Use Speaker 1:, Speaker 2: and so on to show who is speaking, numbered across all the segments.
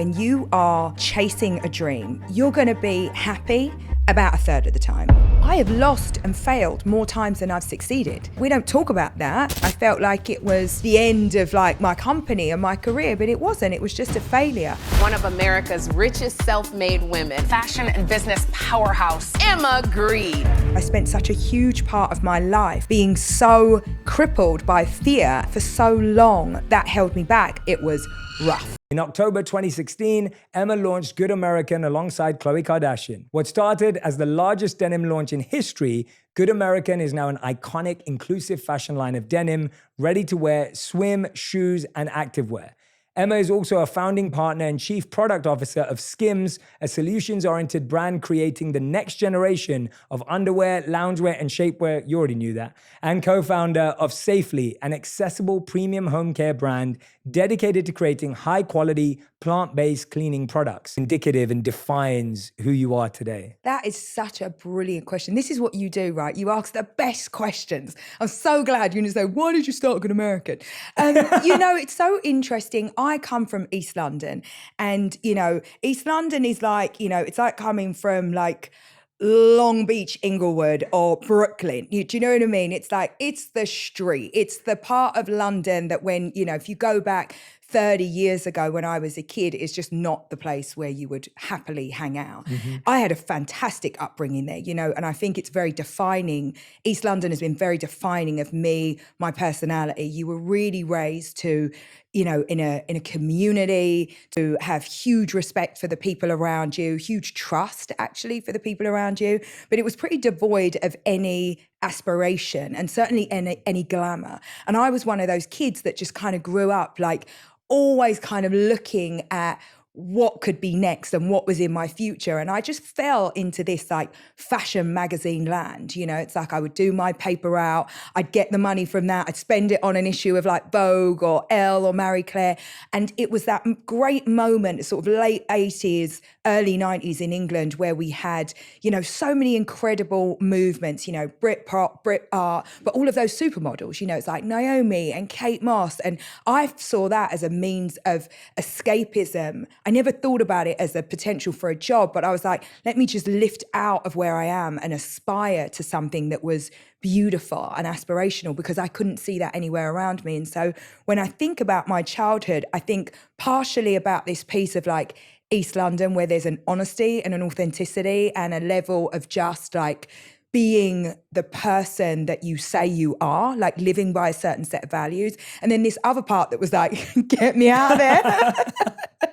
Speaker 1: when you are chasing a dream, you're going to be happy about a third of the time. I have lost and failed more times than I've succeeded. We don't talk about that. I felt like it was the end of like my company and my career, but it wasn't. It was just a failure.
Speaker 2: One of America's richest self-made women, fashion and business powerhouse, Emma Green.
Speaker 1: I spent such a huge part of my life being so crippled by fear for so long that held me back. It was rough.
Speaker 3: In October 2016, Emma launched Good American alongside Khloe Kardashian. What started as the largest denim launch in history, Good American is now an iconic, inclusive fashion line of denim, ready-to-wear swim, shoes, and activewear. Emma is also a founding partner and chief product officer of Skims, a solutions-oriented brand creating the next generation of underwear, loungewear, and shapewear, you already knew that, and co-founder of Safely, an accessible premium home care brand dedicated to creating high-quality, plant-based cleaning products, indicative and defines who you are today.
Speaker 1: That is such a brilliant question. This is what you do, right? You ask the best questions. I'm so glad you're going to say, why did you start Good American? You know, it's so interesting. I come from East London, and, you know, East London is like, you know, it's like coming from like Long Beach, Inglewood, or Brooklyn. Do you know what I mean? It's like, it's the street. It's the part of London that when, you know, if you go back 30 years ago when I was a kid, it's just not the place where you would happily hang out. Mm-hmm. I had a fantastic upbringing there, you know, and I think it's very defining. East London has been very defining of me, my personality. You were really raised to, you know, in a community, to have huge respect for the people around you, huge trust actually for the people around you, but it was pretty devoid of any aspiration and certainly any glamour. And I was one of those kids that just kind of grew up like always kind of looking at what could be next and what was in my future. And I just fell into this like fashion magazine land. You know, it's like I would do my paper route, I'd get the money from that, I'd spend it on an issue of like Vogue or Elle or Marie Claire. And it was that great moment, sort of late 80s, early 90s in England, where we had, you know, so many incredible movements, you know, Britpop, Brit art, but all of those supermodels, you know, it's like Naomi and Kate Moss. And I saw that as a means of escapism. I never thought about it as a potential for a job, but I was like, let me just lift out of where I am and aspire to something that was beautiful and aspirational, because I couldn't see that anywhere around me. And so when I think about my childhood, I think partially about this piece of like East London, where there's an honesty and an authenticity and a level of just like being the person that you say you are, like living by a certain set of values. And then this other part that was like, get me out of there.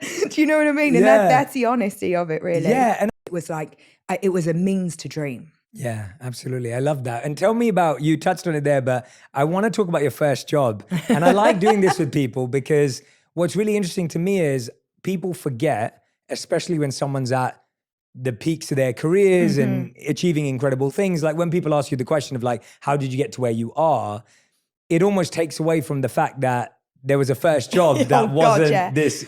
Speaker 1: Do you know what I mean? And that's the honesty of it, really.
Speaker 3: Yeah. And
Speaker 1: it was like, it was a means to dream.
Speaker 3: Yeah, absolutely. I love that. And tell me about, you touched on it there, but I want to talk about your first job. And I like doing this with people because what's really interesting to me is people forget, especially when someone's at the peaks of their careers and achieving incredible things. Like when people ask you the question of like, how did you get to where you are? It almost takes away from the fact that there was a first job that wasn't this